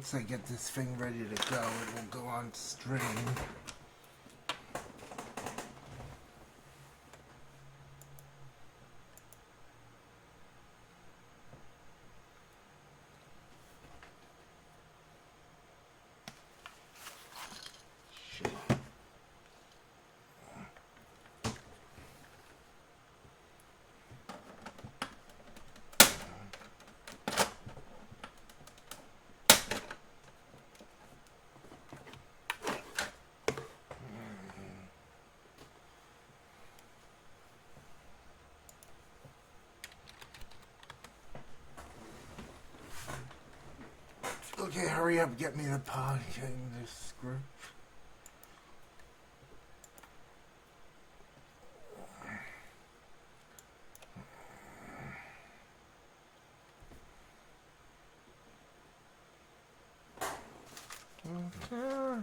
once I get this thing ready to go, it will go on stream. Okay, hurry up, get me the pod in this group. Okay.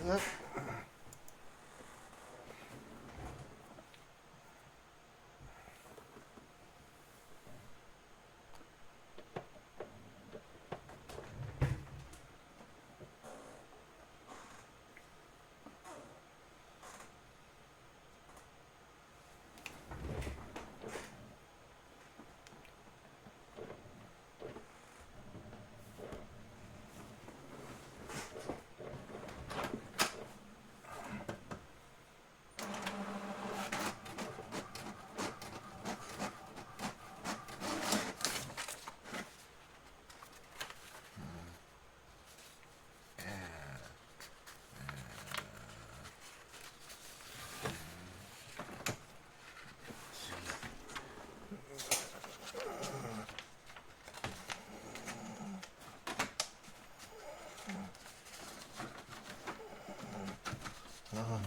Yep. Hold on.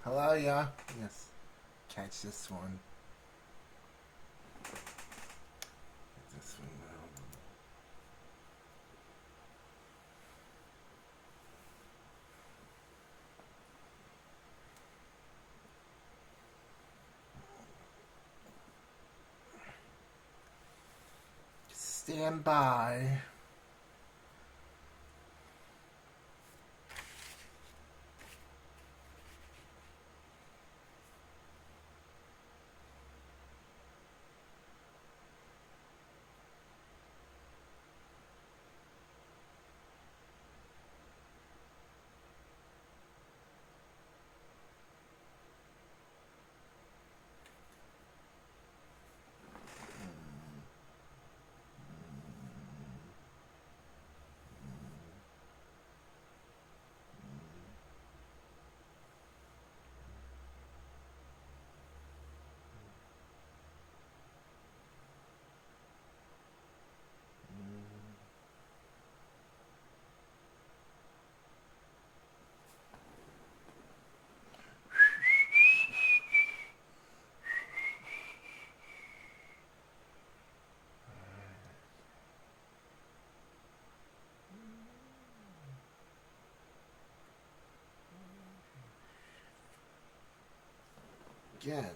Hello, yeah? Yes. Catch this one. This one now. Stand by. again.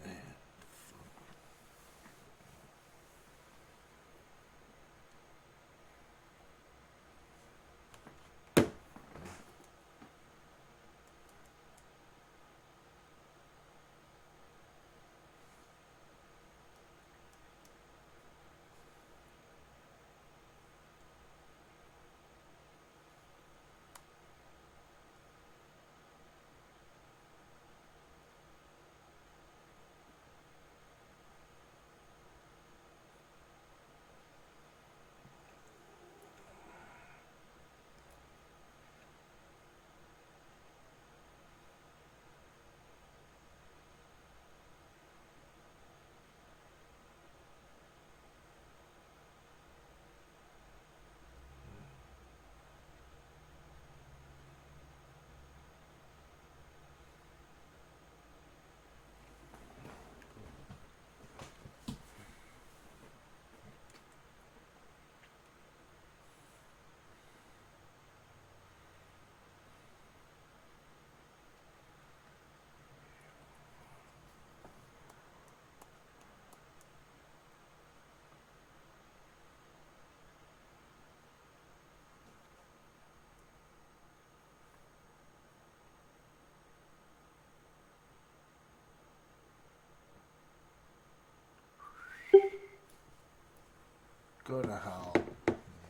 Go to hell,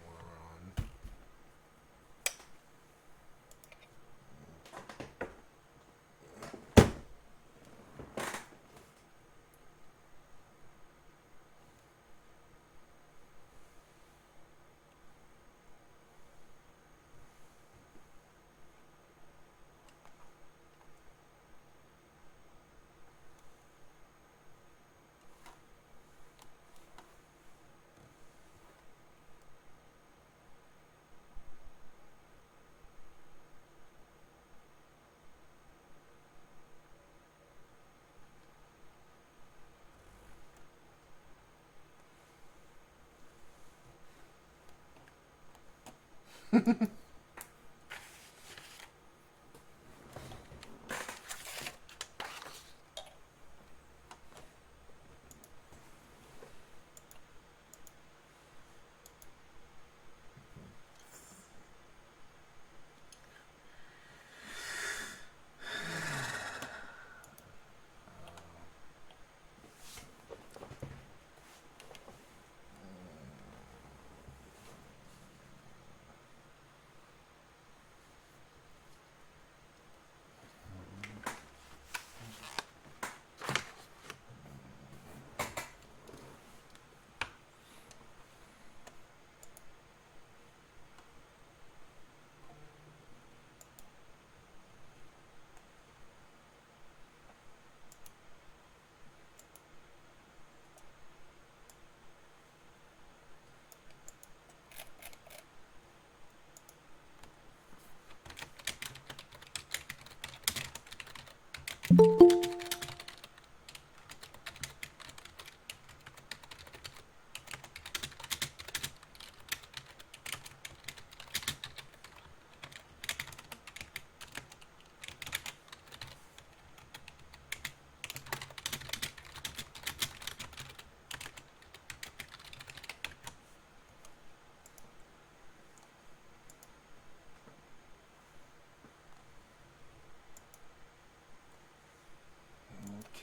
moron.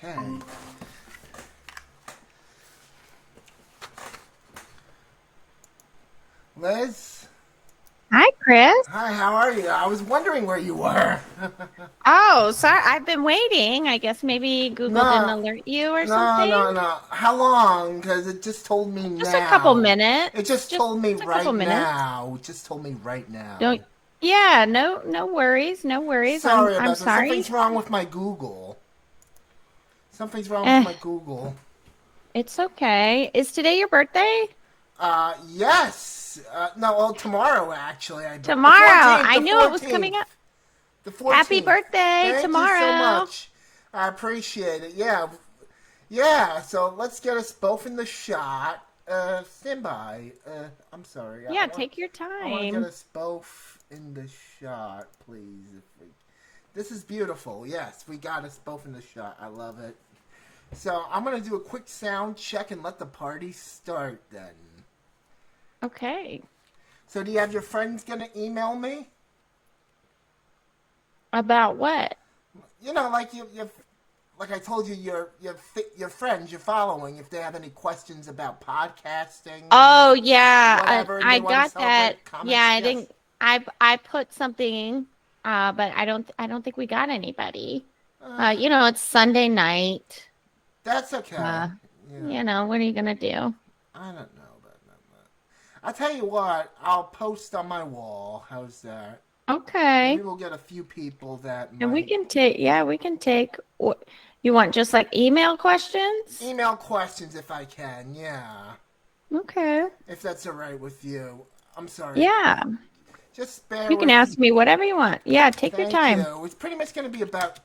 Okay. Liz? Hi, Chris. Hi, how are you? I was wondering where you were. Oh, sorry. I've been waiting. I guess maybe Google didn't No, alert you or no, something. no, no. How long? Because it just told me Just a couple now. minutes. It just Just told me a couple right minutes. now. It just told me right now. Don't. Yeah, no worries. No worries. I'm Sorry I'm about that. sorry. Something's wrong with my Google. Something's wrong with Eh, my Google. it's okay. Is today your birthday? Yes. No, well, tomorrow actually. The Tomorrow. 14th. I The knew it was coming 14th. up. The Happy 14th. birthday Thank you so tomorrow. much. I appreciate it. Yeah. Yeah. So let's get us both in the shot. Stand by. I'm sorry. Yeah, take your I want to get time. us both in the shot, please. This is beautiful. Yes, we got us both in the shot. I love it. So I'm gonna do a quick sound check and let the party start then. Okay. So do you have your friends gonna email me? About what? You know, like like I told you, your friends, your following, if they have any questions about podcasting, Oh yeah, whatever, and I they want to got that. celebrate Yeah, comments. I Yes, didn't. I put something, but I don't think we got anybody. uh, It's Sunday night. that's okay. Uh, Yeah, what are you gonna do? I don't know about that. I'll tell you what. I'll post on my wall. How's that? Maybe Okay. we'll get a few people that And we might can take, yeah, we can take, you want just like email questions? email questions if I can. Yeah, Okay. if that's all right with you. I'm sorry. Yeah. Just bear You can with me. ask me whatever you want. Yeah, take your Thank time. you. It's pretty much going to be about.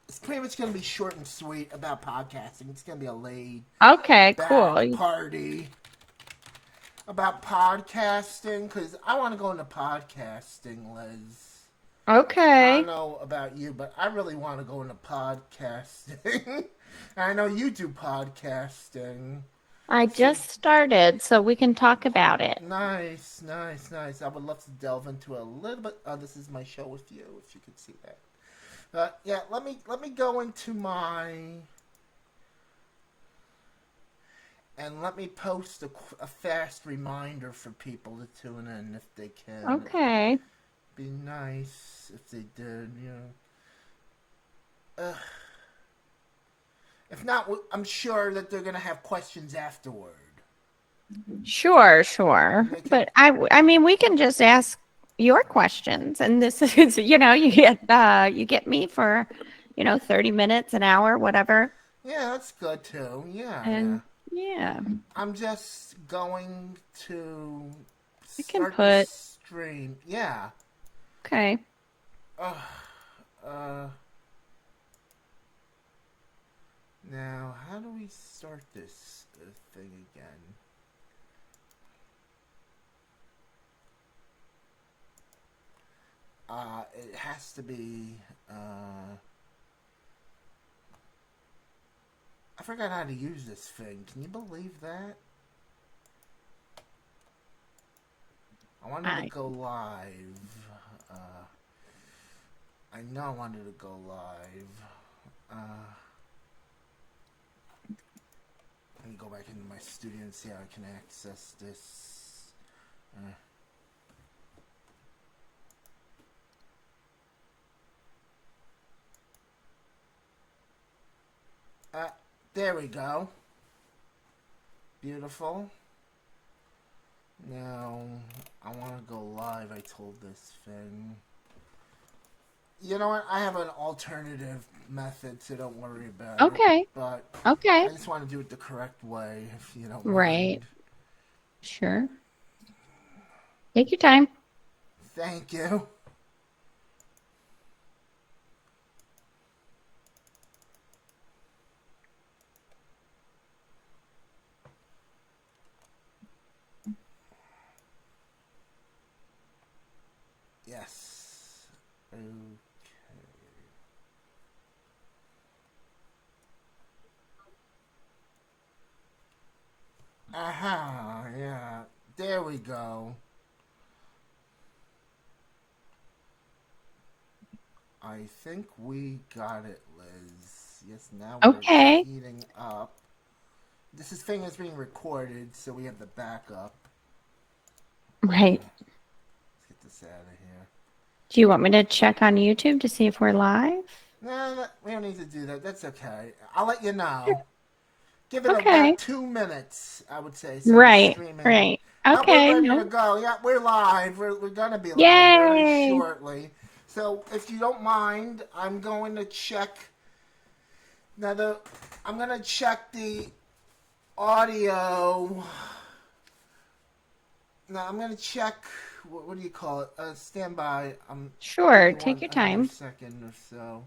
It's pretty much going to be short and sweet about podcasting. It's going to be a laid Okay, back cool. party about podcasting because I want to go into podcasting, Liz. I don't Okay. know about you, but I really want to go into podcasting. I know you do podcasting. I So just started, so we can talk about it. nice, nice, nice. I would love to delve into a little bit. Oh, this is my show with you, if you could see that. Yeah, let me go into my and let me post a fast reminder for people to tune in if they can. Okay. Be nice if they did, you know. If not, I'm sure that they're gonna have questions afterward. Sure, sure. They could, But I mean, we can just ask your questions, and this is, you get me for, 30 minutes, an hour, whatever. yeah, that's good too. Yeah, yeah. And yeah, I'm just going to I can start the put, stream. Yeah. okay. Uh, uh, Now, how do we start this thing again? It has to be. I forgot how to use this thing. Can you believe that? I wanted to I go live. Uh, I know I wanted to go live. Let me go back into my studio and see how I can access this. Uh, there we go. Beautiful. Now, I want to go live. I told this thing. You know what? I have an alternative method, so don't worry about it. Okay. But Okay. I just want to do it the correct way, if you don't Right. mind. Sure. Take your time. Thank you. Yes. Okay. Aha, yeah. There we go. I think we got it, Liz. Yes, now we're Okay. heating up. This thing is being recorded, so we have the backup. Right. Let's get this out of here. Do you want me to check on YouTube to see if we're live? No, we don't need to do that. That's okay. I'll let you know. Give it Okay. about 2 minutes, I would say, so the Right. streaming. Right. We're Okay. ready to No. go. Yeah, we're live. We're going to be live very Yay. shortly. So, if you don't mind, I'm going to check. Now, I'm going to check the audio. Now, I'm going to check. What do you call it? Stand by. Sure. Give me Take your another time. second or so.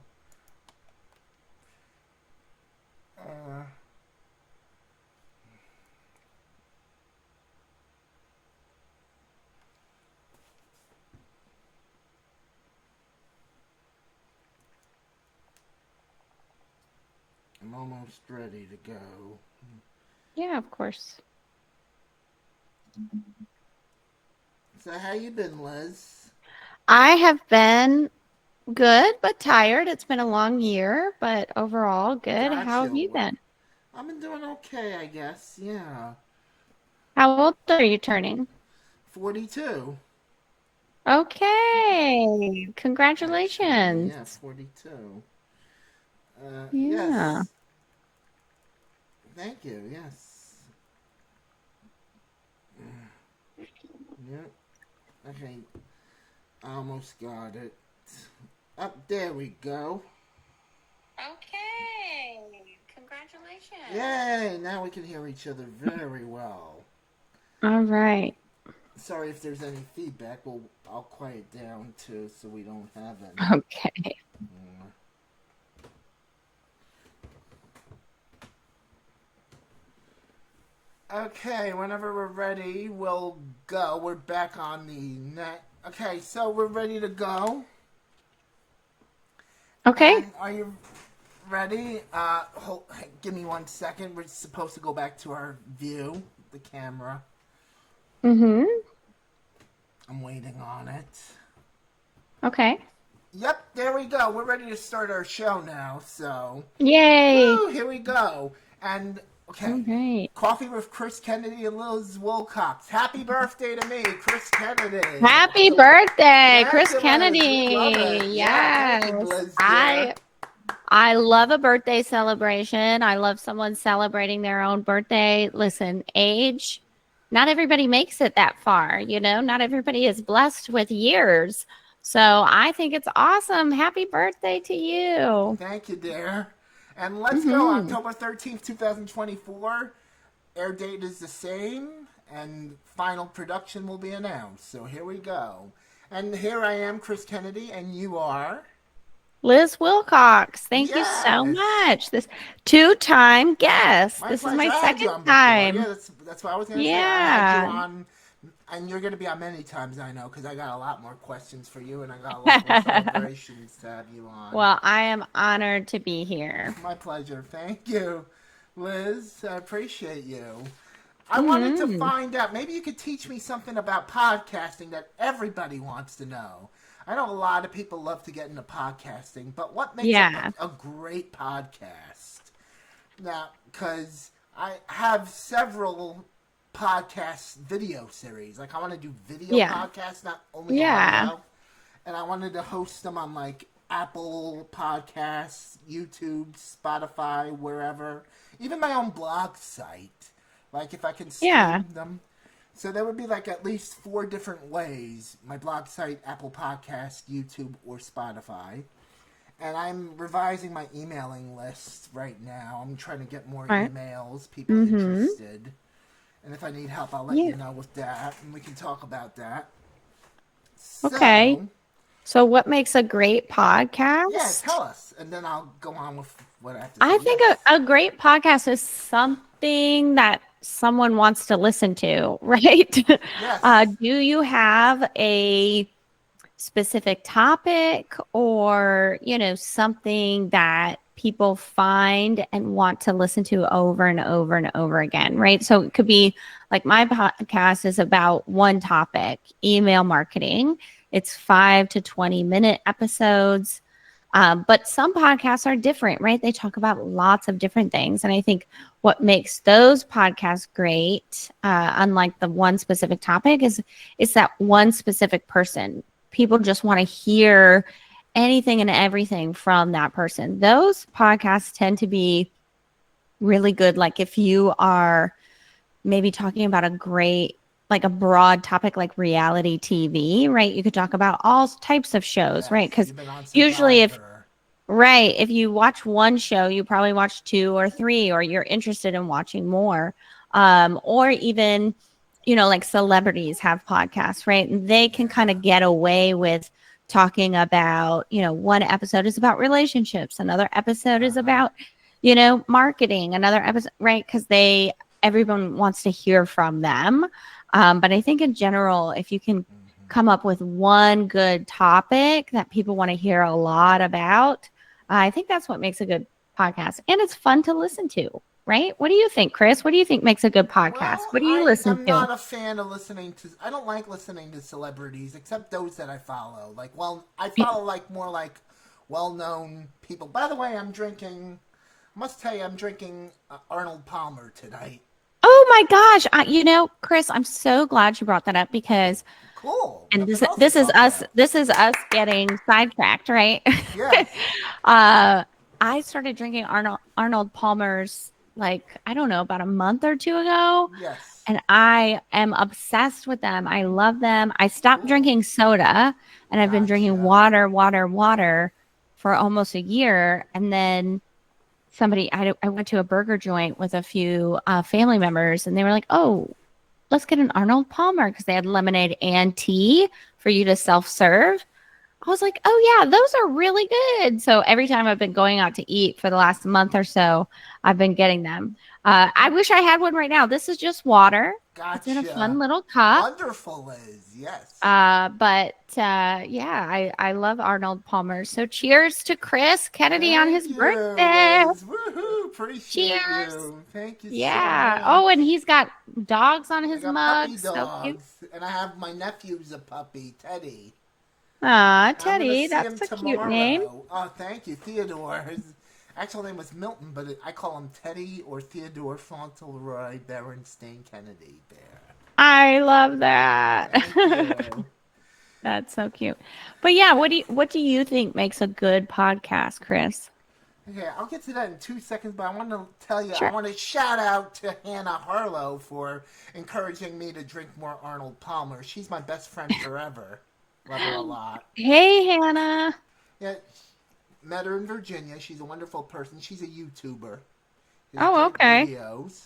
Uh, I'm almost ready to go. Yeah, of course. So how you been, Liz? I have been good, but tired. It's been a long year, but overall good. How have Gotcha. you been? I've been doing okay, I guess. Yeah. How old are you turning? 42. Okay. Actually, yeah, Congratulations. 42. Yeah. Yes. Thank you. Yes. Yep. Okay. I almost got it. Up there we go. Okay. Congratulations. Yay! Now we can hear each other very well. All right. Sorry if there's any feedback. I'll quiet down too, so we don't have any. Okay. Okay, whenever we're ready, we'll go. We're back on the net. Okay, so we're ready to go. Okay. And are you ready? Give me 1 second. We're supposed to go back to our view, the camera. Mm-hmm. I'm waiting on it. Okay. Yep, there we go. We're ready to start our show now, so. Yay. Woo, here we go. And, okay. All right. Coffee with Chris Kennedy and Liz Wilcox. Happy birthday to me, Chris Kennedy. Happy birthday, Thank Chris you, Liz. We love Kennedy. it. Yeah, thank you, Yes. Liz. I love a birthday celebration. I love someone celebrating their own birthday. Listen, age, not everybody makes it that far, not everybody is blessed with years. So I think it's awesome. Happy birthday to you. Thank you, dear. And let's go. Hmm. October 13th, 2024. Air date is the same, and final production will be announced. So here we go. And here I am, Chris Kennedy, and you are. Liz Wilcox, thank you so Yes. much. This two-time guest. My This is pleasure. my I had you second on before. Yeah, time. that's what I was going to say. I had you Yeah. on, and you're going to be on many times, I know, because I got a lot more questions for you, and I got a lot more celebrations to have you on. Well, I am honored to be here. My pleasure. Thank you, Liz. I appreciate you. I wanted to find out, maybe you could teach me something about podcasting that everybody wants to know. I know a lot of people love to get into podcasting, but what makes Yeah. a great podcast? Now, because I have several podcast video series. Like, I want to do video Yeah. podcasts, not only Yeah. audio. And I wanted to host them on, like, Apple Podcasts, YouTube, Spotify, wherever. Even my own blog site. Like, if I can stream Yeah. them. So there would be, like, at least 4 different ways. My blog site, Apple Podcasts, YouTube, or Spotify. And I'm revising my emailing list right now. I'm trying to get more Right. emails, people interested. And if I need help, I'll let you know with that. And we can talk about that. Okay. So, So what makes a great podcast? yeah, tell us. And then I'll go on with what I have to say. I think a great podcast is something that someone wants to listen to, right? Yes. Do you have a specific topic or, something that people find and want to listen to over and over and over again, right? So it could be like my podcast is about one topic, email marketing. It's 5 to 20-minute episodes. But some podcasts are different, right? They talk about lots of different things. And I think what makes those podcasts great, unlike the one specific topic, is that one specific person. People just want to hear anything and everything from that person. Those podcasts tend to be really good. Like if you are maybe talking about a broad topic like reality TV, right? You could talk about all types of shows, Yes. right? Because You've been on usually Survivor. if you watch one show, you probably watch 2 or 3, or you're interested in watching more. Or even, like celebrities have podcasts, right? And they can kind of get away with talking about, one episode is about relationships, another episode is about, marketing, another episode, right? Because everyone wants to hear from them. But I think in general, if you can come up with one good topic that people want to hear a lot about, I think that's what makes a good podcast, and it's fun to listen to, right? What do you think, Chris? What do you think makes a good podcast? Well, What do you I listen am to? not a fan of listening to. I don't like listening to celebrities, except those that I follow. Like, well, I follow like more like well-known people. By the way, I'm drinking. I must tell you, I'm drinking Arnold Palmer tonight. Oh my gosh. Chris, I'm so glad you brought that up because Cool. and Nothing this else to this is talk us about. this is us getting sidetracked, right? Yes. I started drinking Arnold Palmer's like, I don't know, about a month or two ago, Yes. and I am obsessed with them. I love them. I stopped Cool. drinking soda and I've been drinking Gotcha. water for almost a year, and then I went to a burger joint with a few family members, and they were like, "Oh, let's get an Arnold Palmer," because they had lemonade and tea for you to self-serve. I was like, "Oh yeah, those are really good." So every time I've been going out to eat for the last month or so, I've been getting them. I wish I had one right now. This is just water. It's in a fun Gotcha. little cup. Wonderful, Liz. Yes. I love Arnold Palmer. So cheers to Chris Kennedy on his Thank you, birthday. Liz. Woohoo! Appreciate Cheers. you. Thank you so Yeah. Oh, and much. he's got dogs on I his got puppy mug. So cute. dogs, and I have my nephew's a puppy, Teddy. Ah, I'm gonna Teddy, see him that's a cute name. tomorrow. Oh, thank you, Theodore. His actual name was Milton, but I call him Teddy or Theodore Fauntleroy Berenstain Kennedy Bear. I love that. Thank you. That's so cute. But yeah, what do you think makes a good podcast, Chris? Okay, I'll get to that in 2 seconds, but I want to tell you, I Sure. want to shout out to Hannah Harlow for encouraging me to drink more Arnold Palmer. She's my best friend forever. Love her a lot. Hey, Hannah. Yeah, met her in Virginia. She's a wonderful person. She's a YouTuber. She does Oh, great okay. videos.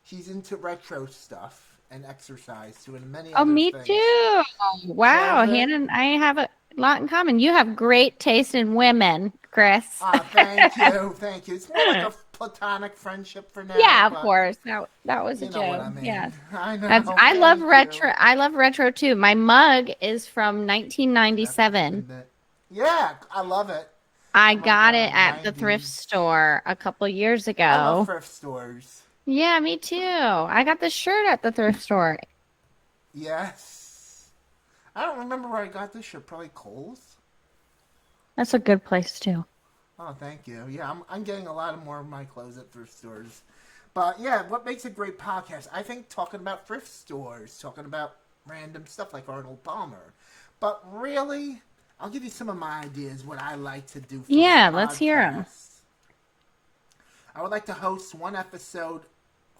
She's into retro stuff and exercise too, and many Oh, other me things. too. Wow, Kevin, Hannah and I have a lot in common. You have great taste in women, Chris. thank you, thank you. It's more like a platonic friendship for now, Yeah, of but course. That was a you know what I joke. mean. Yes. I That's know. I love Thank you. retro. I love retro too. My mug is from That's 1997. opened it. Yeah, I love it. I Oh my got it God, at the thrift 90s. store a couple years I love ago. thrift stores. Yeah, me too. I got the shirt at the thrift store. Yes. I don't remember where I got this shirt. Probably Kohl's. That's a good place too. Oh, thank you. Yeah, I'm getting a lot of more of my clothes at thrift stores. But yeah, what makes a great podcast? I think talking about thrift stores, talking about random stuff like Arnold Palmer. But really, I'll give you some of my ideas, what I like to do for Yeah, a let's hear them. podcast. I would like to host one episode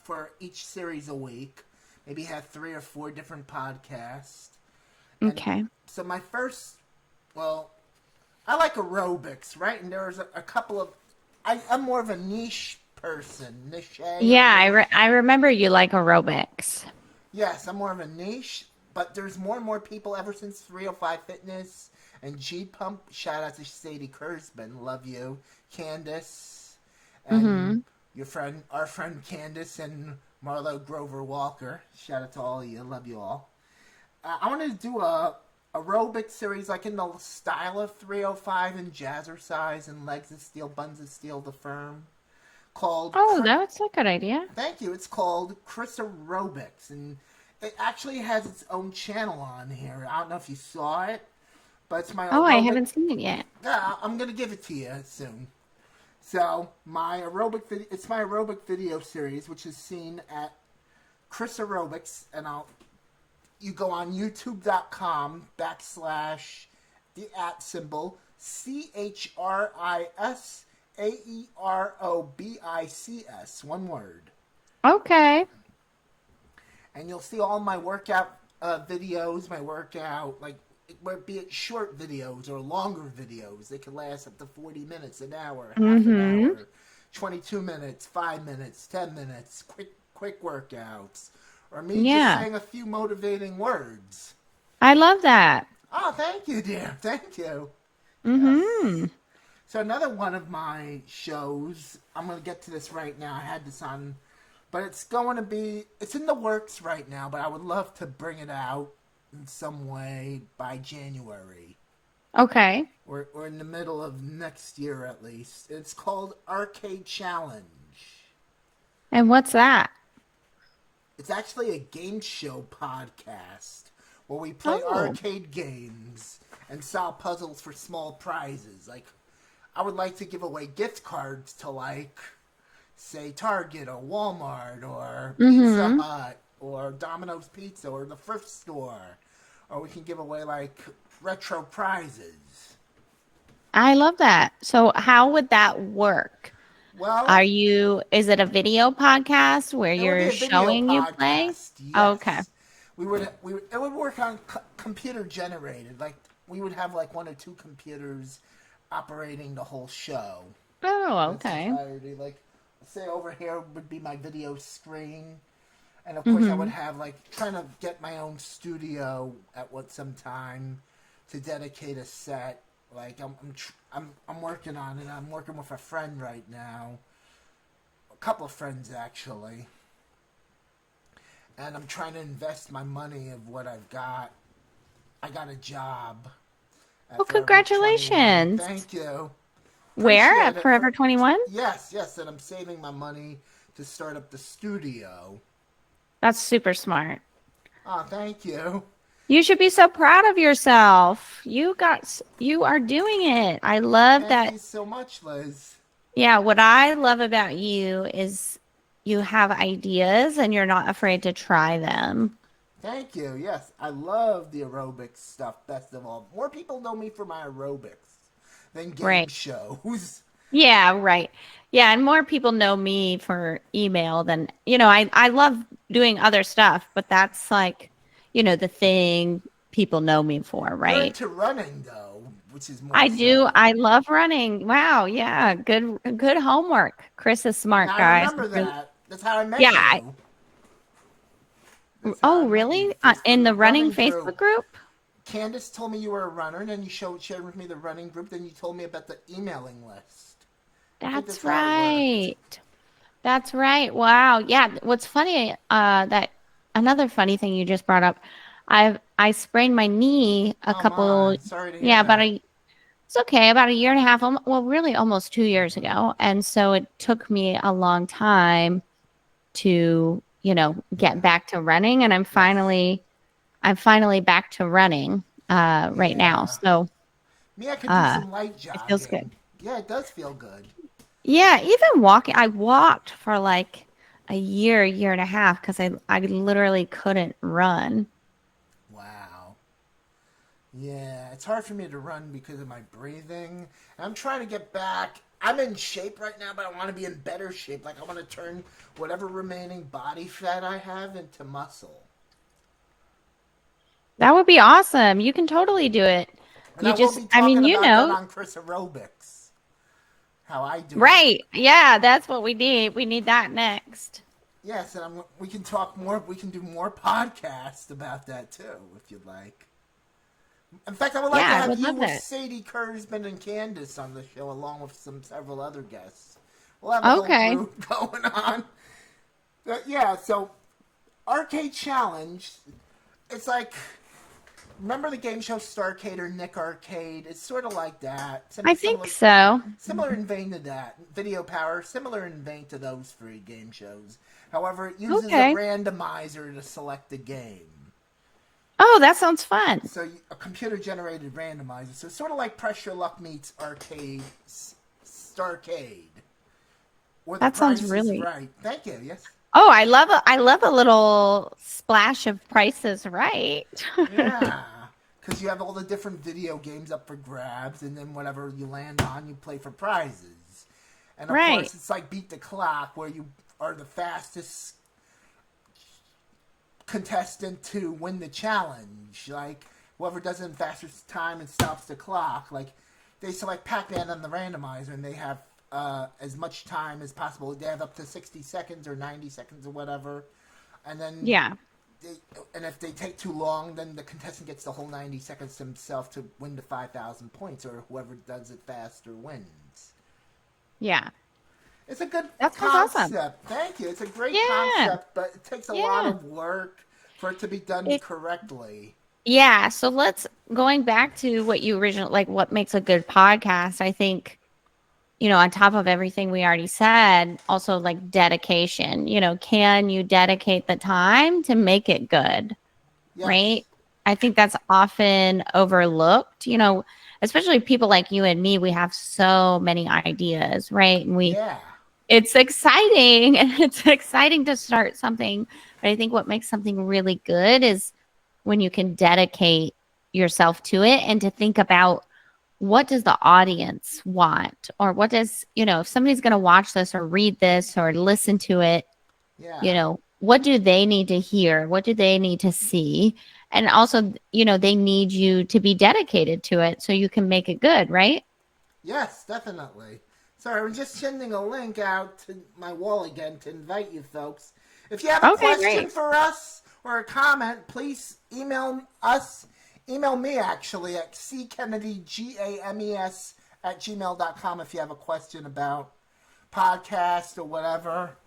for each series a week. Maybe have 3 or 4 different podcasts. And Okay. so my first, well, I like aerobics, right? And there's a couple of, I'm more of a niche person, niche. Yeah, I remember you like aerobics. Yes, I'm more of a niche, but there's more and more people ever since 305 Fitness and G Pump. Shout out to Sadie Kurzban, love you, Candace, and Mm-hmm. our friend Candace and Marlo Grover Walker. Shout out to all of you, love you all. I wanted to do a aerobic series like in the style of 305 and Jazzercise and Legs of Steel, Buns of Steel, The Firm, called Oh, that's a good idea. Thank you. It's called Chris Aerobics, and it actually has its own channel on here. I don't know if you saw it, but it's my Oh, I aerobic. haven't seen it yet. Yeah, I'm gonna give it to you soon. So it's my aerobic video series, which is seen at Chris Aerobics, and you go on youtube.com / the @ symbol ChrisAerobics, one word. Okay. And you'll see all my workout videos, my workout, like, be it short videos or longer videos. They can last up to 40 minutes, an hour, half an Mm-hmm. hour, 22 minutes, 5 minutes, 10 minutes, quick workouts. Or me just Yeah. saying a few motivating words. I love that. Oh, thank you, dear. Thank you. Mm-hmm. So another one of my shows, I'm going to get to this right now. I had this on, but it's in the works right now, but I would love to bring it out in some way by January. Okay. We're in the middle of next year at least. It's called Arcade Challenge. And what's that? It's actually a game show podcast where we play Oh. arcade games and solve puzzles for small prizes. Like, I would like to give away gift cards to, like, say Target or Walmart or Pizza Mm-hmm. Hut or Domino's Pizza or the thrift store. Or we can give away, like, retro prizes. I love that. So how would that work? Well, Is it a video podcast where it would be you're a video showing you play? podcast. Okay. Yes, it would work on computer generated. Like we would have like one or two computers operating the whole show Oh, in its okay. entirety. Like, say over here would be my video screen, and of course I would Mm-hmm. have like trying to get my own studio at some time to dedicate a set. Like I'm working on it. I'm working with a friend right now, a couple of friends actually, and I'm trying to invest my money of what I've got. I got a job Well, at Forever 21. congratulations. Thank you. Where Appreciate at it. Forever 21? Yes, yes, and I'm saving my money to start up the studio. That's super smart. Oh, thank you. You should be so proud of yourself. You are doing it. I love Thank that. you so much, Liz. Yeah, what I love about you is you have ideas and you're not afraid to try them. Thank you. Yes, I love the aerobics stuff best of all. More people know me for my aerobics than game Right. shows. Yeah, right. Yeah, and more people know me for email than, I love doing other stuff, but that's like, the thing people know me for, You're right? into running though, which is more I do. so. I love running. Wow, yeah. Good homework. Chris is smart, I guys. remember that. That's how I met Yeah. you. That's how I Oh, met you. really? In Facebook the running running Facebook group. group? Candace told me you were a runner, and then you shared with me the running group. Then you told me about the emailing list. I think That's that's how it worked. right. That's right. Wow. Yeah. What's funny, that another funny thing you just brought up, I sprained my knee a Oh couple, my, sorry to hear yeah, that. it's okay, about a year and a half, well, really almost 2 years ago. And so it took me a long time to, get Yeah. back to running. And Yes. I'm finally back to running, right now. Yeah. So, Me, I could do uh, some light it feels good. jogging. Yeah, it does feel good. Yeah, even walking, I walked for like a year and a half because I literally couldn't run. Wow. Yeah, it's hard for me to run because of my breathing. I'm trying to get back. I'm in shape right now, but I want to be in better shape. Like, I want to turn whatever remaining body fat I have into muscle. That would be awesome. You can totally do it. And I will be I mean, talking about that on Chris Aerobics, how I do it. right. Yeah, that's what we need. We need that next. Yes, and we can talk more. We can do more podcasts about that too, if you'd like. In fact, I would like to Yeah, I have would you love with that. Sadie Kurzman and Candace on the show, along with several other guests. We'll have a whole Okay. group going on. But yeah, so Arcade Challenge. It's like, remember the game show Starcade or Nick Arcade? It's sort of like that. I think so. Similar in vein to that. Video Power, similar in vein to those three game shows. However, it uses a Okay. randomizer to select a game. Oh, that sounds fun. So a computer-generated randomizer. So it's sort of like Press Your Luck meets Starcade, where the That sounds price is really. right. Thank you. Yes. Oh, I love a little splash of prices, right? Yeah. Because you have all the different video games up for grabs, and then whatever you land on, you play for prizes. And of Right. course, it's like Beat the Clock, where you are the fastest contestant to win the challenge. Like, whoever does it in fastest time and stops the clock. Like, they select Pac-Man on the randomizer, and they have as much time as possible. They have up to 60 seconds or 90 seconds or whatever. And then, Yeah. and if they take too long, then the contestant gets the whole 90 seconds himself to win the 5,000 points, or whoever does it faster wins. Yeah. It's a good That sounds concept. awesome. Thank you. It's a great Yeah. concept, but it takes a lot Yeah. of work for it to be done It correctly. Yeah, so let's going back to what you originally like what makes a good podcast. I think, on top of everything we already said, also like dedication. Can you dedicate the time to make it good, Yes. right? I think that's often overlooked, especially people like you and me, we have so many ideas, right? And Yeah. it's exciting and it's exciting to start something, but I think what makes something really good is when you can dedicate yourself to it and to think about what does the audience want, or what does, if somebody's going to watch this or read this or listen to it, Yeah. what do they need to hear? What do they need to see? And also, they need you to be dedicated to it so you can make it good, right? Yes, definitely. Sorry, I'm just sending a link out to my wall again to invite you folks. If you have a Okay, question great. for us or a comment, please email us. Email me actually at ckennedy, at gmail.com if you have a question about podcast or whatever.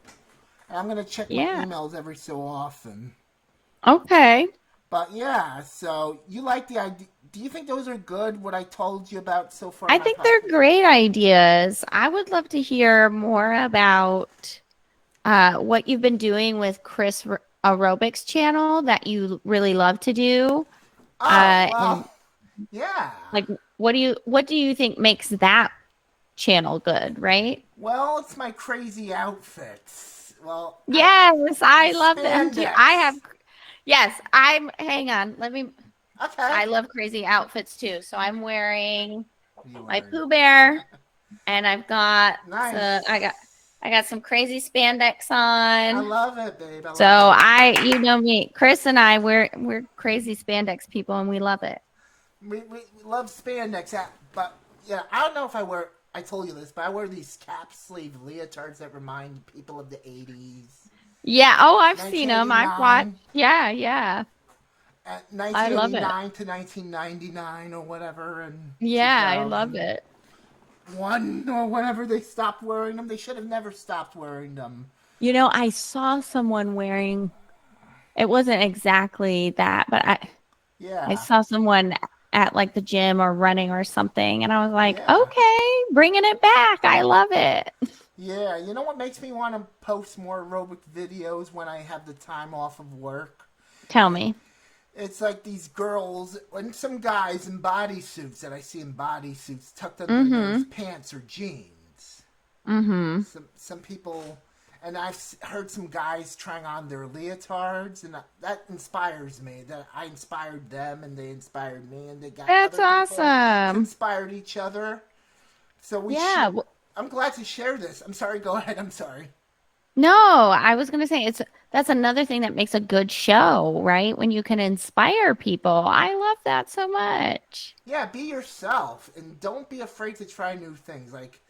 And I'm going to check my Yeah. emails every so often. Okay. But yeah, so you like the idea. Do you think those are good, what I told you about so far in I my think they're podcast? great ideas. I would love to hear more about what you've been doing with Chris Aerobics channel that you really love to do. Oh, And well, yeah. like, what do you think makes that channel good, right? Well, it's my crazy outfits. Well, Yes, the I love them too. spandex. Yes, hang on. Okay. I love crazy outfits too. So I'm wearing What are you my wearing? Pooh Bear, and Nice. I got some crazy spandex I on. love it, babe. I So love it. you know me, Chris and I, we're crazy spandex people, and we love it. We love spandex, but yeah, I don't know if I wear. I told you this, but I wear these cap sleeve leotards that remind people of the 80s, Yeah. Oh, I've seen them. I've watched. 1989, Yeah, yeah. I love it. 1989 to 1999 or whatever, and Yeah, I love it. 2001 or whatever they stopped wearing them. They should have never stopped wearing them. I saw someone wearing. It wasn't exactly that, but I Yeah, saw someone at like the gym or running or something, and I was like, yeah. okay, bringing it back. I love it. Yeah, you know what makes me want to post more aerobic videos when I have the time off of work? Tell me. It's like these girls and some guys in bodysuits that I see in bodysuits tucked under their Mm-hmm. pants or jeans. Mm-hmm. Some people, and I've heard some guys trying on their leotards, and that inspires me. That I inspired them, and they inspired me, and they got That's other people awesome. inspired each other. So we Yeah. should. I'm glad to share this. I'm sorry. Go ahead. I'm sorry. No, I was gonna say that's another thing that makes a good show, right? When you can inspire people. I love that so much. Yeah, be yourself and don't be afraid to try new things. Like,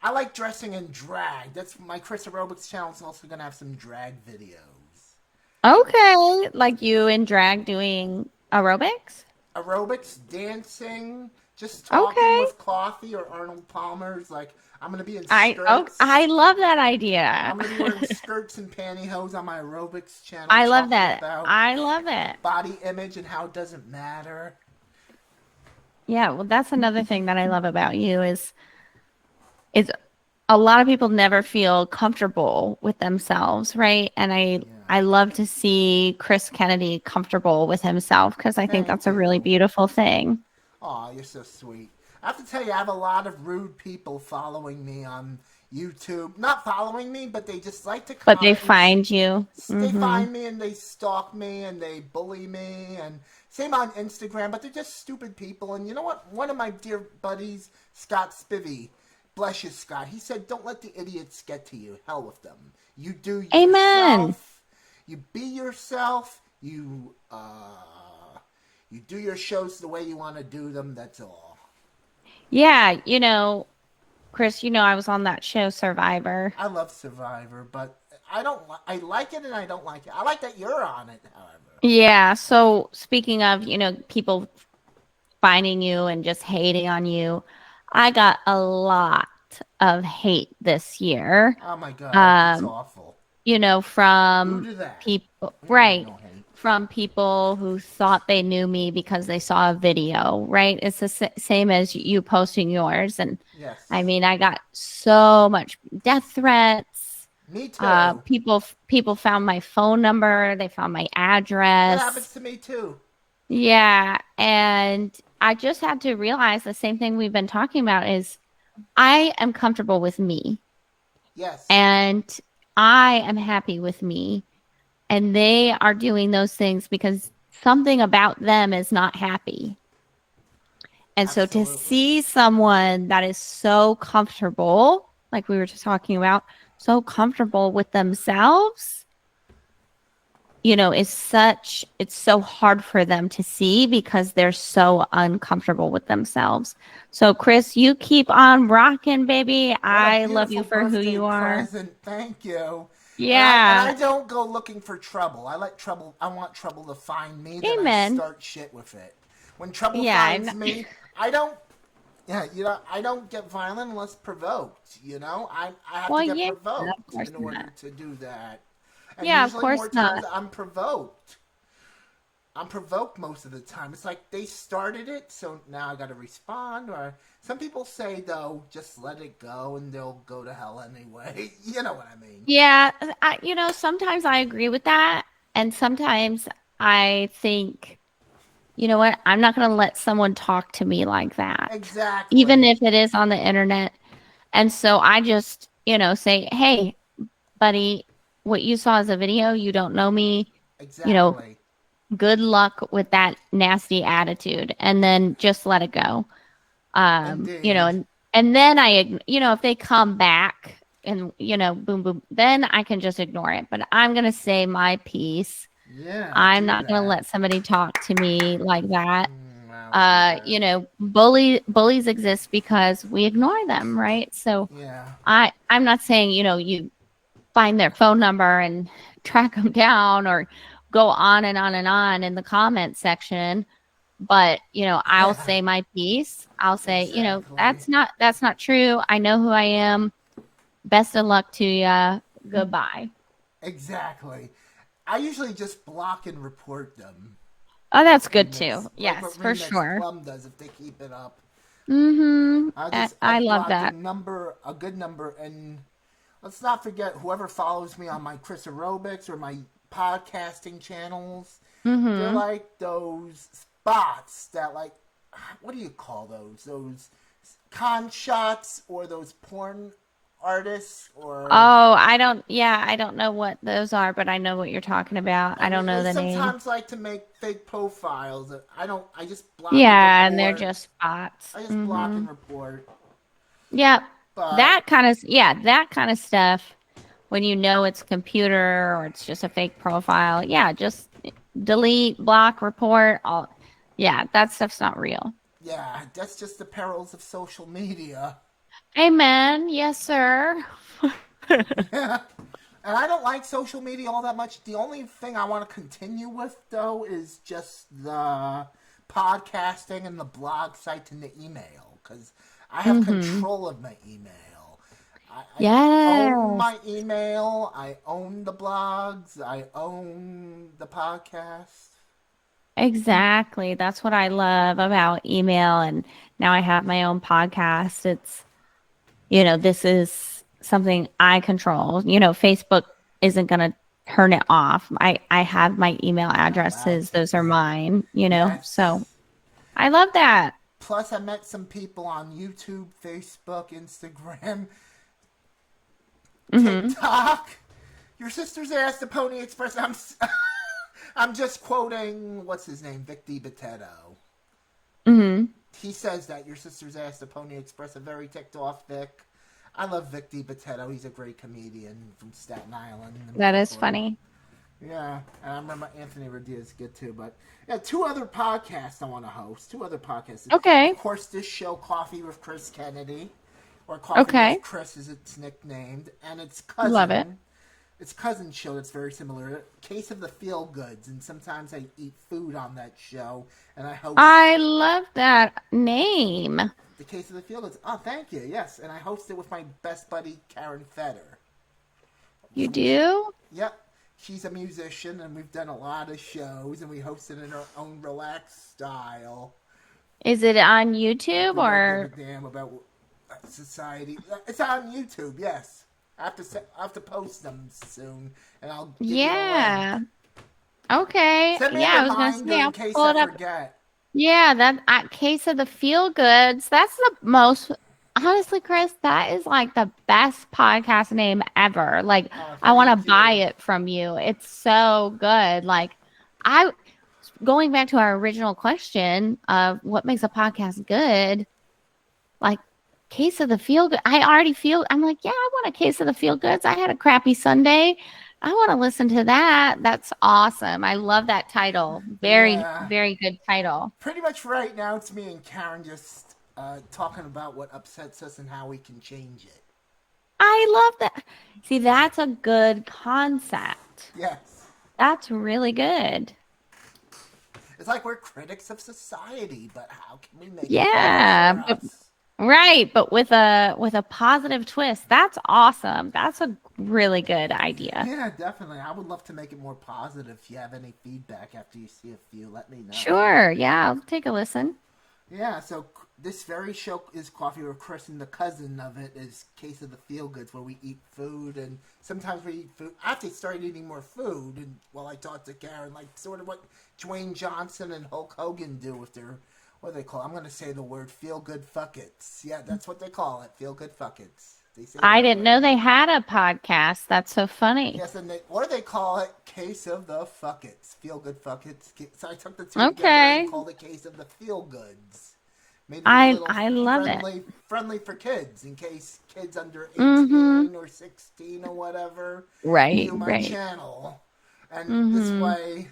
I like dressing in drag. That's my Chris Aerobics channel is also gonna have some drag videos. Okay, like you in drag doing aerobics? Aerobics, dancing, just talking Okay. with Coffee or Arnold Palmer's. Like, I'm gonna be in skirts. I love that idea. I'm gonna be wearing skirts and pantyhose on my aerobics channel, I love talking that. about I love it. body image and how it doesn't matter. Yeah, well, that's another thing that I love about you is a lot of people never feel comfortable with themselves, right? And Yeah. I love to see Chris Kennedy comfortable with himself because I think Thank that's a really you. beautiful thing. Aw, you're so sweet. I have to tell you, I have a lot of rude people following me on YouTube. Not following me, but they just like to But they comment and find you. they Mm-hmm. find me and they stalk me and they bully me and same on Instagram, but they're just stupid people. And you know what? One of my dear buddies, Scott Spivey, bless you, Scott, he said, don't let the idiots get to you. Hell with them. You do Amen. yourself. You be yourself. You do your shows the way you want to do them. That's all. Yeah, Chris, I was on that show Survivor. I love Survivor, but I don't. I like it and I don't like it. I like that you're on it, however. Yeah, so speaking of, people finding you and just hating on you, I got a lot of hate this year. Oh my god, that's Um, awful. Who from did that? people, We don't need right? no hate. from people who thought they knew me because they saw a video, right? It's the same as you posting yours. And I Yes. mean, I got so much death threats. Me too. People found my phone number, they found my That address. happens to me too. Yeah, and I just had to realize the same thing we've been talking about is I am comfortable with me Yes. and I am happy with me. And they are doing those things because something about them is not happy. And so to Absolutely. see someone that is so comfortable, like we were just talking about, so comfortable with themselves, it's so hard for them to see because they're so uncomfortable with themselves. So, Chris, you keep on rocking, baby. What a I love you beautiful for who birthday you are. present. Thank you. And I Yeah. don't go looking for trouble. I want trouble to find me, then I Amen. start shit with it. When trouble Yeah. finds me, I don't I don't get violent unless provoked, I have to Well, get yeah, of provoked course in not. order to do that. And Yeah, of usually course more times not. I'm provoked. I'm provoked most of the time. It's like they started it, so now I got to respond. Or some people say though, just let it go, and they'll go to hell anyway. You know what I mean? Yeah, sometimes I agree with that. And sometimes I think, you know what? I'm not going to let someone talk to me like that, even Exactly. if it is on the internet. And so I just, say, hey, buddy, what you saw is a video. You don't know me. You know, Exactly. good luck with that nasty attitude. And then just let it go. Indeed. And then if they come back and, boom, boom, then I can just ignore it. But I'm going to say my piece. Yeah, I'm do not going to that. let somebody talk to me like that. Wow, do that. Bullies exist because we ignore them, right? So Yeah. I'm not saying, you find their phone number and track them down or go on and on and on in the comment section. But, I'll Yeah. say my piece. I'll say, Exactly. that's not true. I know who I am. Best of luck to you. Goodbye. Exactly. I usually just block and report them. Oh, that's good too. Like what Yes, for Remix sure. Plum does if they keep it up. Mm-hmm. I I've love blocked that. a good number, and let's not forget whoever follows me on my Chris Aerobics or my podcasting channels. They're Mm-hmm. like those spots that what do you call those? Those con shots or those porn artists or I don't know what those are, but I know what you're talking about. I and don't know they the name. sometimes like to make fake profiles. I just block and Yeah, and they're report. just bots. I just block Mm-hmm. and report. Yep. But That kind of stuff when you know it's a computer or it's just a fake profile. Yeah, just delete, block, report, all. Yeah, that stuff's not real. yeah, that's just the perils of social media. Amen. Yes, sir. Yeah. And I don't like social media all that much. The only thing I want to continue with, though, is just the podcasting and the blog site and the email. Because I have Mm-hmm. control of my email. I own Yes. my email. I own the blogs. I own the podcast. Exactly. That's what I love about email. And now I have my own podcast. This is something I control. Facebook isn't going to turn it off. I have my email Oh, addresses. that's Those are mine, so yes. I love that. Plus, I met some people on YouTube, Facebook, Instagram, Hmm. TikTok. Your sister's asked the Pony Express. I'm just quoting what's his name, Vic DiBitetto. Hmm. He says that your sister's asked the Pony Express a very ticked off Vic. I love Vic DiBitetto. He's a great comedian from Staten Island and That is Brooklyn. funny. Yeah, and I remember Anthony Radia's is good too. But yeah, two other podcasts I want to host. Two other podcasts. Okay. Of course, this show, Coffee with Chris Kennedy, or Coffee Okay. with Chris, as it's nicknamed, and Love it. its cousin show that's very similar. Case of the Feel Goods, and sometimes I eat food on that show, and I host I love that name. the Case of the Feel Goods. Oh, thank you. Yes, and I host it with my best buddy Karen Fetter. You do? Yep. she's a musician, and we've done a lot of shows, and we host it in our own relaxed style. Is it on Like YouTube we don't give a or? damn about society. It's on YouTube. Yes, I have to post them soon, and I'll give you the link. Yeah. Okay. Send me a Yeah, I was gonna reminder say in I'll case pull I it up. forget. Yeah, that case of the feel goods. That's the most honestly, Chris, that is like the best podcast name ever. Like Oh, I want to thank buy you. it from you. It's so good. Like I going back to our original question of what makes a podcast good, like case of the feel good. I already feel I'm like, yeah, I want a case of the feel goods. I had a crappy Sunday. I want to listen to that. That's awesome. I love that title. Very, Yeah, very good title. pretty much right now it's me and Karen just talking about what upsets us and how we can change it. I love that. See, that's a good concept. Yes. That's really good. It's like we're critics of society, but how can we make it better Yeah, for but us? right, but with a positive twist. That's awesome. That's a really good idea. Yeah, definitely. I would love to make it more positive. If you have any feedback after you see a few, let me know. Sure. Yeah, I'll take a listen. Yeah, so this very show is Coffee with Chris, and the cousin of it is Case of the Feel Goods, where we eat food, and sometimes we eat food. I have to start eating more food, and while I talk to Karen, like sort of what Dwayne Johnson and Hulk Hogan do with their, what do they call it? I'm going to say the word feel good fuckets. Yeah, that's what they call it, feel good fuckets. They say I that didn't way. know they had a podcast. That's so funny. Yes, and or they call it Case of the Fuckets, feel good fuckets. So I took the two together and Okay. called it Case of the Feel Goods. Made it a little I love it. friendly for kids, in case kids under Mm-hmm. 18 or 16 or whatever Right, view my right. channel. And this Mm-hmm. way,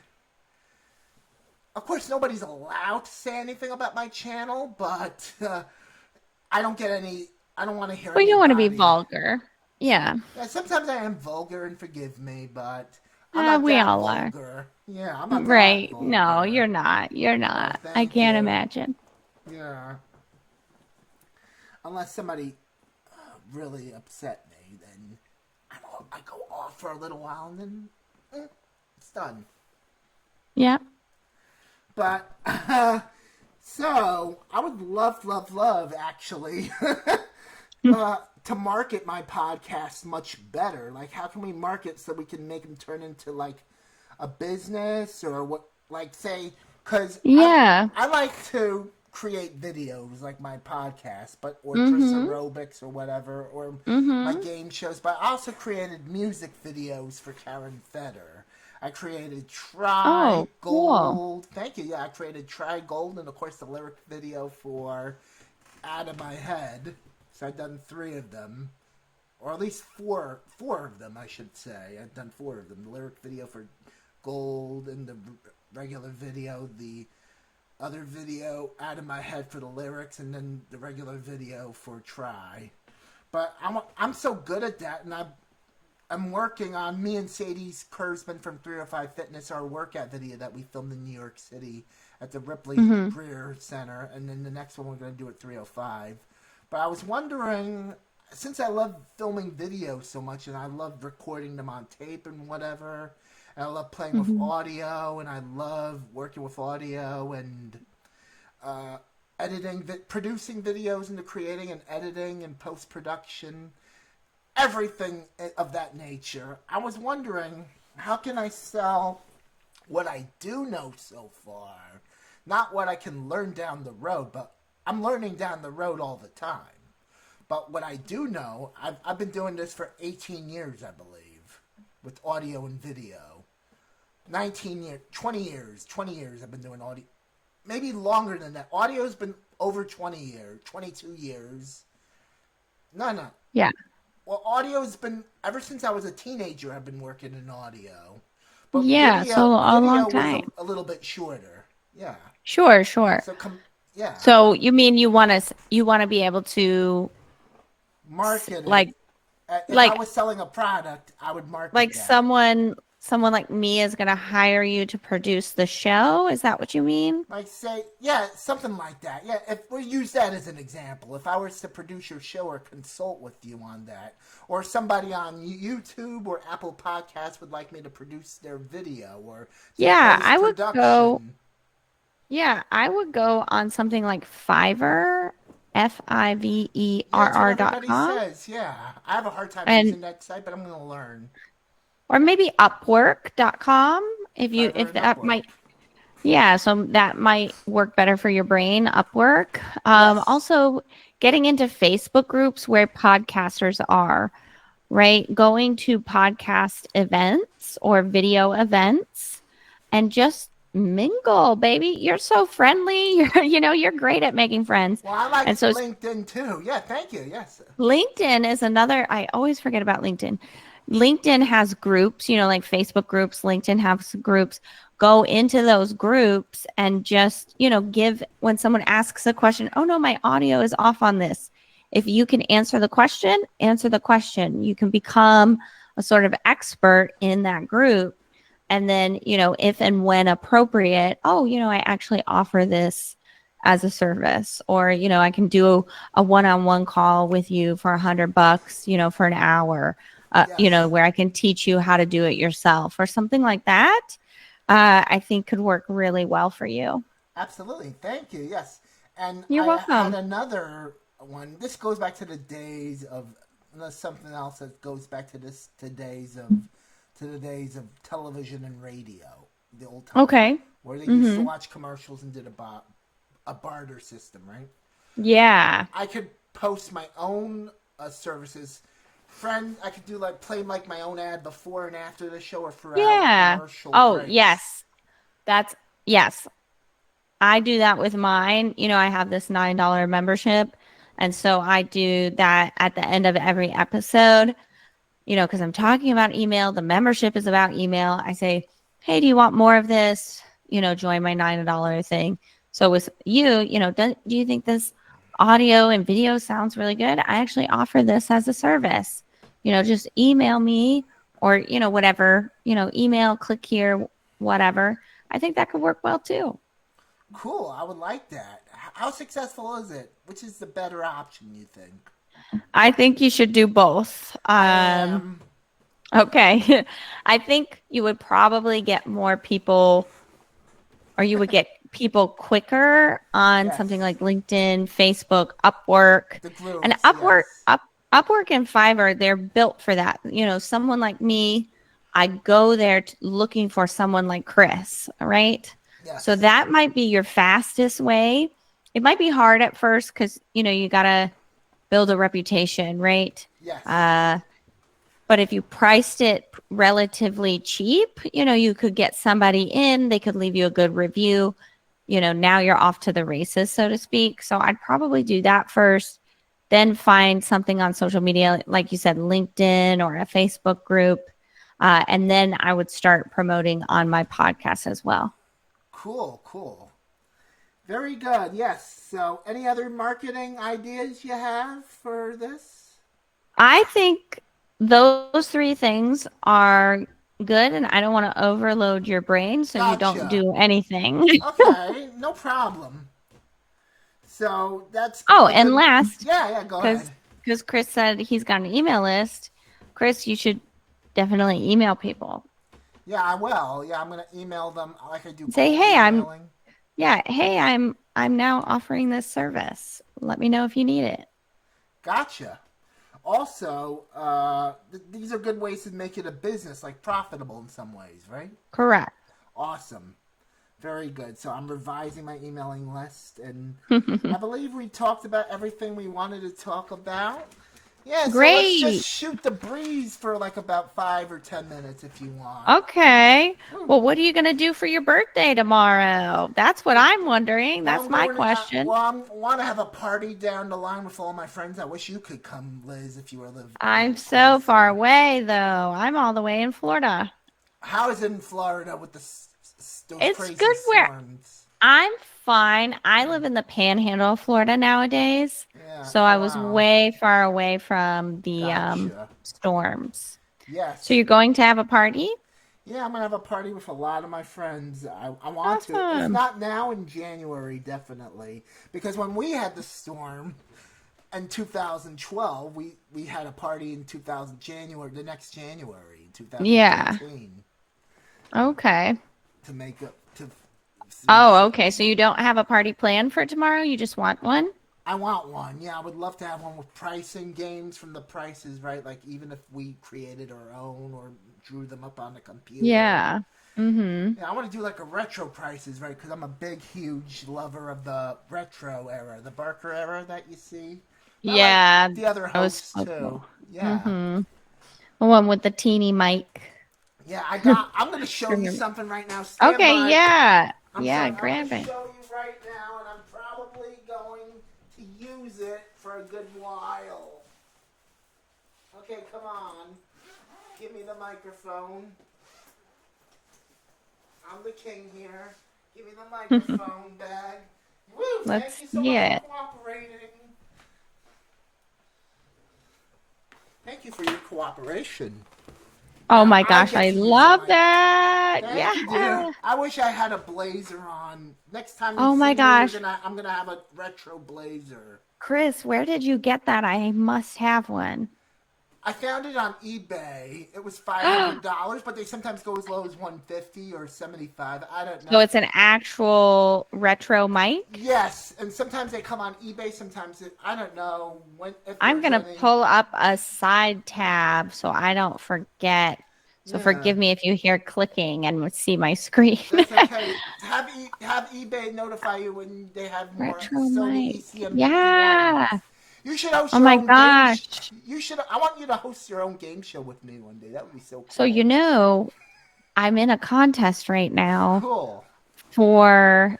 of course, nobody's allowed to say anything about my channel, but I don't get any. I don't want to hear Well, you don't want to be anybody. vulgar. Yeah. Yeah, sometimes I am vulgar, and forgive me, but I'm not We that all are. vulgar. Yeah, I'm not that Right. No, vulgar. you're not. You're Oh, not. I thank can't you. imagine. Yeah. Unless somebody really upset me, then I go off for a little while, and then it's done. Yeah. But, so, I would love, actually, to market my podcast much better. Like, how can we market so we can make them turn into, like, a business or what, like, say, because Yeah. I like to create videos like my podcast, but or Chris Mm-hmm. Aerobics or whatever, or my Mm-hmm. game shows. But I also created music videos for Karen Feder. I created Try Oh, cool. Gold. Thank you. Yeah, I created Try Gold, and of course the lyric video for Out of My Head. So I've done 3 of them, or at least four of them, I should say. I've done 4 of them. The lyric video for Gold, and the regular video, the other video Out of My Head for the lyrics, and then the regular video for Try. But I'm so good at that, and I'm working on, me and Sadie Kurzman from 305 Fitness, our workout video that we filmed in New York City at the Ripley Mm-hmm. Greer Center, and then the next one we're going to do at 305. But I was wondering, since I love filming videos so much, and I love recording them on tape and whatever, and I love playing with Mm-hmm. audio, and I love working with audio, and editing, producing videos, into creating and editing and post-production, everything of that nature. I was wondering, how can I sell what I do know so far? Not what I can learn down the road, but I'm learning down the road all the time. But what I do know, I've been doing this for 18 years, I believe, with audio and video. 19 years, 20 years I've been doing audio. Maybe longer than that. Audio's been over 20 years, 22 years. No. Yeah. Well, audio's been, ever since I was a teenager, I've been working in audio. But Yeah. So a long video was time. a little bit shorter. Yeah. Sure, sure. So, yeah. So you mean you want to be able to Market it. like If I like was selling a product, I would market like that. someone like me is going to hire you to produce the show. Is that what you mean? Like say, yeah, something like that. Yeah, if we use that as an example, if I was to produce your show or consult with you on that, or somebody on YouTube or Apple Podcasts would like me to produce their video or do Yeah, post I would go. production. Yeah, I would go on something like Fiverr, Yeah, that's what everybody Fiverr.com, says. Yeah, I have a hard time and using that site, but I'm going to learn. or maybe Upwork.com Fiverr if and that Upwork. might. Yeah, so that might work better for your brain, Upwork. Yes. Also, getting into Facebook groups where podcasters are, right? Going to podcast events or video events and just mingle, baby. You're so friendly. You're great at making friends. Well, I like And so LinkedIn too. Yeah, thank you. Yes. LinkedIn is another, I always forget about LinkedIn. LinkedIn has groups, like Facebook groups, LinkedIn has groups. Go into those groups and just, give when someone asks a question, oh no, my audio is off on this. If you can answer the question, answer the question. You can become a sort of expert in that group. And then, if and when appropriate, oh, I actually offer this as a service, or, I can do a one-on-one call with you for $100, for an hour, Yes. where I can teach you how to do it yourself or something like that. I think could work really well for you. Absolutely. Thank you. Yes. And You're I had welcome. another one. This goes back to the days of something else that goes back to the days of television and radio, the old time, Okay. where they used to Mm-hmm. watch commercials and did a barter system, right? Yeah. I could post my own services. Friend, I could do like play like my own ad before and after the show or throughout Yeah. commercial Oh, breaks. yes. That's yes. I do that with mine. I have this $9 membership. And so I do that at the end of every episode, because I'm talking about email. The membership is about email. I say, hey, do you want more of this? Join my $9 thing. So with you, do you think this audio and video sounds really good? I actually offer this as a service. Just email me or, whatever, email, click here, whatever. I think that could work well too. Cool. I would like that. How successful is it? Which is the better option, you think? I think you should do both. I am. Okay. I think you would probably get more people, or you would get people quicker on something Yes. like LinkedIn, Facebook, Upwork. The And groups, yes. Upwork and Fiverr, they're built for that. Someone like me, I go there looking for someone like Chris, right? So Yes. that might be your fastest way. It might be hard at first because, you got to build a reputation, right? Yes. Uh, but if you priced it relatively cheap, you could get somebody in, they could leave you a good review. Now you're off to the races, so to speak. So I'd probably do that first, then find something on social media, like you said, LinkedIn or a Facebook group. And then I would start promoting on my podcast as well. Cool, cool. Very good. Yes. So, any other marketing ideas you have for this? I think those three things are good, and I don't want to overload your brain so you don't Gotcha. do anything. Okay, no problem. So, that's Oh, a and good. last, Yeah, yeah, go because ahead. Chris said he's got an email list. Chris, you should definitely email people. Yeah, I will. Yeah, I'm going to email them like I do Say, cold hey, emailing. I'm now offering this service. Let me know if you need it. Gotcha. Also, these are good ways to make it a business, like profitable in some ways, right? Correct. Awesome. Very good. So I'm revising my emailing list, and I believe we talked about everything we wanted to talk about. Yeah, so let's just Great. shoot the breeze for like about 5 or 10 minutes if you want. Okay. Well, what are you going to do for your birthday tomorrow? That's what I'm wondering. Well, That's my question. I want to have a party down the line with all my friends. I wish you could come, Liz, if you were I'm so far closer. away, though. I'm all the way in Florida. How is it in Florida with those It's crazy good where storms? I'm fine. I live in the panhandle of Florida nowadays. Yeah. So Oh I was wow. way far away from the Gotcha. storms. So Yes. you're going to have a party? Yeah, I'm gonna have a party with a lot of my friends. I want to. If Awesome. not now, in January, definitely. Because when we had the storm in 2012, we had a party in 2000 January, the next January, Yeah. 2013, Okay. to make up to. Oh, okay. So you don't have a party planned for tomorrow? You just want one? I want one. Yeah, I would love to have one with pricing games from the prices, right? Like even if we created our own or drew them up on the computer. Yeah. Mm-hmm. Yeah, I want to do like a retro prices, right? Because I'm a big, huge lover of the retro era, the Barker era that you see. I Yeah. like the other That was hosts so too. cool. Yeah, Mm-hmm. The one with the teeny mic. yeah. I'm gonna show you Remember- something right now. Stand Okay, by. yeah. I'm Yeah, sorry. I'm grab gonna it. show you right now, and I'm probably going to use it for a good while. Okay, come on. Give me the microphone. I'm the king here. Give me the microphone bag. Woo! Let's Thank you so see much it. for cooperating. Thank you for your cooperation. Oh Now my I gosh, get I to use love the mic. that. Thank you, dear. Yeah. I wish I had a blazer on. Next time you Oh see my me, gosh. I'm gonna have a retro blazer. Chris, where did you get that? I must have one. I found it on eBay. It was $500, but they sometimes go as low as $150 or $75. I don't So know. it's an actual retro mic? Yes, and sometimes they come on eBay. Sometimes I don't know when. If I'm there's gonna any. pull up a side tab so I don't forget. So Yeah, forgive me if you hear clicking and see my screen. that's okay. Have eBay notify you when they have more Retro Sony mic. ECM 51s. Yeah. You should host Oh your my own game. gosh. You should. I want you to host your own game show with me one day. That would be so So cool. you know, I'm in a contest right now Cool. for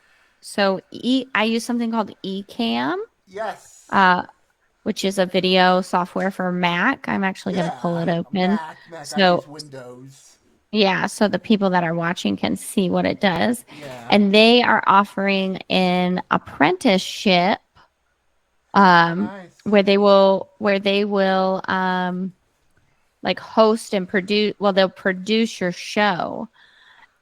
I use something called Ecamm, Yes. which is a video software for Mac. I'm actually gonna pull it Yeah. open. Mac. I So use Windows. yeah, so the people that are watching can see what it does. Yeah. And they are offering an apprenticeship Nice. where they will like host and produce, well, they'll produce your show.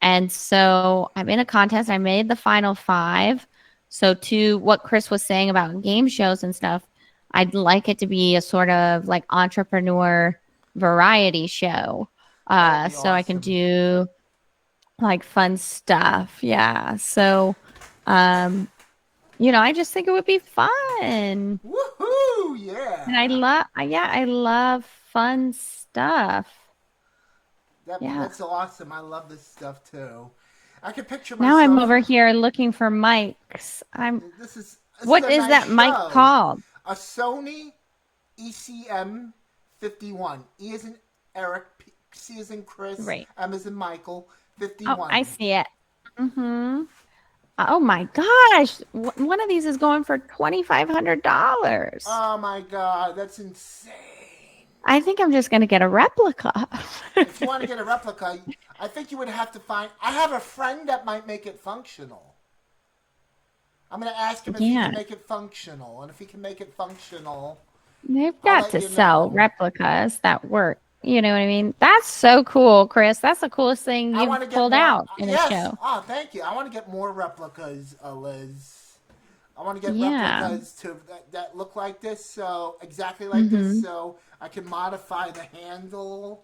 And so I'm in a contest. I made the final five. So to what Chris was saying about game shows and stuff, I'd like it to be a sort of like entrepreneur variety show. That would be So I can awesome. do like fun stuff. Yeah. So I just think it would be fun. Woohoo! And I Yeah. love I love fun stuff. Yeah. That's awesome. I love this stuff too. I can picture Now I'm myself. over here looking for mics. This What is a is nice that mic show. called? A Sony ECM 51. E is in Eric, C is in Chris, Right. M is in Michael. Oh, 51. I see it. Mm-hmm. Oh my gosh. One of these is going for $2,500. Oh my god, that's insane. I think I'm just gonna get a replica. If you want to get a replica, I think you would have to find. I have a friend that might make it functional. I'm going to ask him if he Yeah. can make it functional. And if he can make it functional, They've I'll got let to you sell know. replicas that work. You know what I mean? That's so cool, Chris. That's the coolest thing I want to you've get pulled more. out in a Yes. show. Oh, thank you. I want to get more replicas, Liz. I want to get Yeah. replicas that look like this, so exactly like this, so I can modify the handle.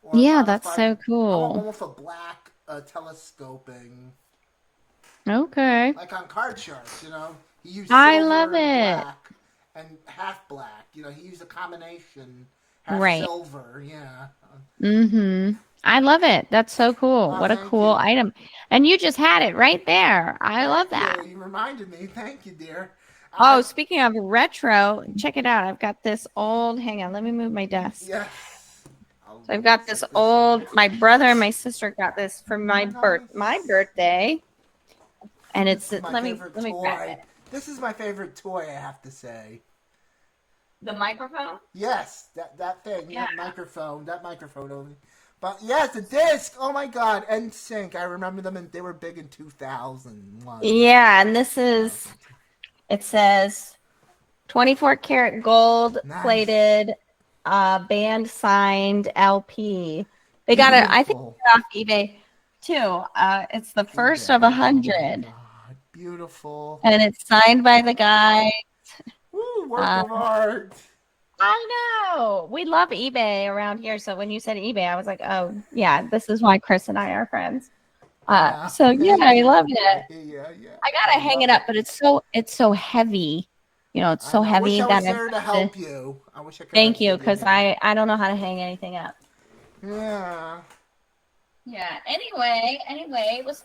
Or Yeah, that's modify. so I want cool. one with a black telescoping, Okay. like on Card Sharks. He used I silver love and it. black and half black. He used a combination, half Right. silver. Yeah. Mm-hmm. I love it. That's so cool. Oh, What a thank cool you. item. And you just had it right there. I love that. You reminded me. Thank you, dear. Oh, speaking of retro, check it out. I've got this old, hang on, let me move my desk. Yes. So I've got this old, my brother and my sister got this for my birthday. And This it's is my let me favorite grab toy. it. This is my favorite toy, I have to say. The microphone? Yes, that thing, Yeah. that microphone over. But yes, the disc. Oh my God, NSYNC. I remember them, and they were big in 2001. Yeah, and it says 24 karat gold Nice. plated band signed LP. They got it. I think Beautiful. they're off eBay too. It's the first of eBay. Oh my 100, God. Beautiful. and it's signed by the guy. Woo, work Uh, of art. I know. We love eBay around here. So when you said eBay, I was like, oh, yeah, this is why Chris and I are friends. So yeah, Thank I love you. it. Yeah, yeah. I I gotta hang it love up, it. but it's so heavy. It's I so know. I wish heavy I that was I've there to got to help you. I wish I could thank have you given because you. I don't know how to hang anything up. Yeah. Yeah. Anyway, it was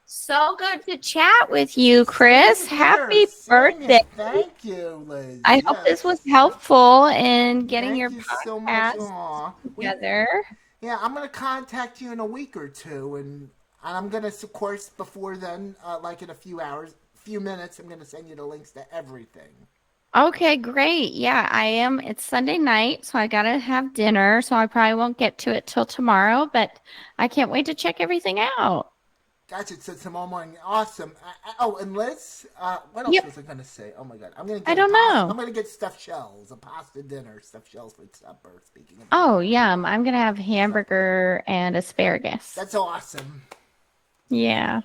so good to chat with you, Chris. Same here. Happy Same birthday. here. Thank you, Liz. I hope this was Yes. helpful in getting Thank your you so much. podcast Aw. together. Yeah, I'm gonna contact you in a week or two, and I'm gonna, of course, before then, like in a few minutes, I'm gonna send you the links to everything. Okay, great. Yeah, I am. It's Sunday night, so I gotta have dinner, so I probably won't get to it till tomorrow, but I can't wait to check everything out. Gotcha. So tomorrow morning, awesome. Oh, and Liz, what else Yep. was I gonna say? Oh my God, I'm gonna I get a don't pasta. know. I'm gonna get stuffed shells, a pasta dinner, stuffed shells for supper. Speaking of Oh, dinner, yum. I'm gonna have supper. hamburger and asparagus. That's awesome. Yeah.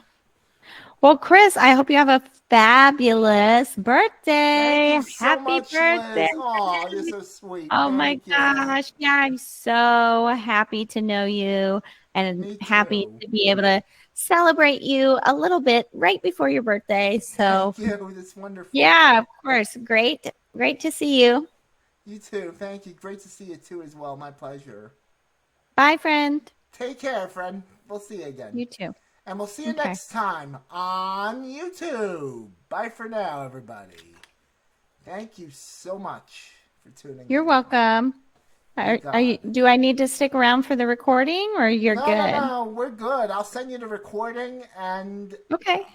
Well, Chris, I hope you have a fabulous Thank birthday. you so Happy much, birthday. Liz. Oh, you're so sweet. Oh my Thank you. gosh. Yeah, I'm so happy to know you and Me happy too. to be able to celebrate you a little bit right before your birthday. So, Thank you. That's wonderful. yeah, of course. Great to see you. You too. Thank you. Great to see you too as well. My pleasure. Bye, friend. Take care, friend. We'll see you again. You too. And we'll see you Okay. next time on YouTube. Bye for now, everybody. Thank you so much for tuning You're in. welcome. You Are got you, it. do I need to stick around for the recording or you're No, no, good? no. We're good. I'll send you the recording, and Okay.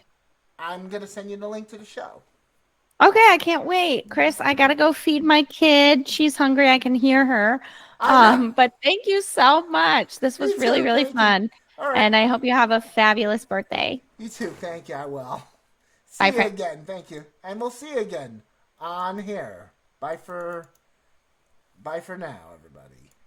I'm going to send you the link to the show. Okay, I can't wait. Chris, I gotta go feed my kid. She's hungry. I can hear her. I know. But thank you so much. This Me was really, too. really Thank you. fun. All right. And I hope you have a fabulous birthday. You too. Thank you. I will. Bye, See you friend. again. Thank you. And we'll see you again on here. Bye for now, everybody.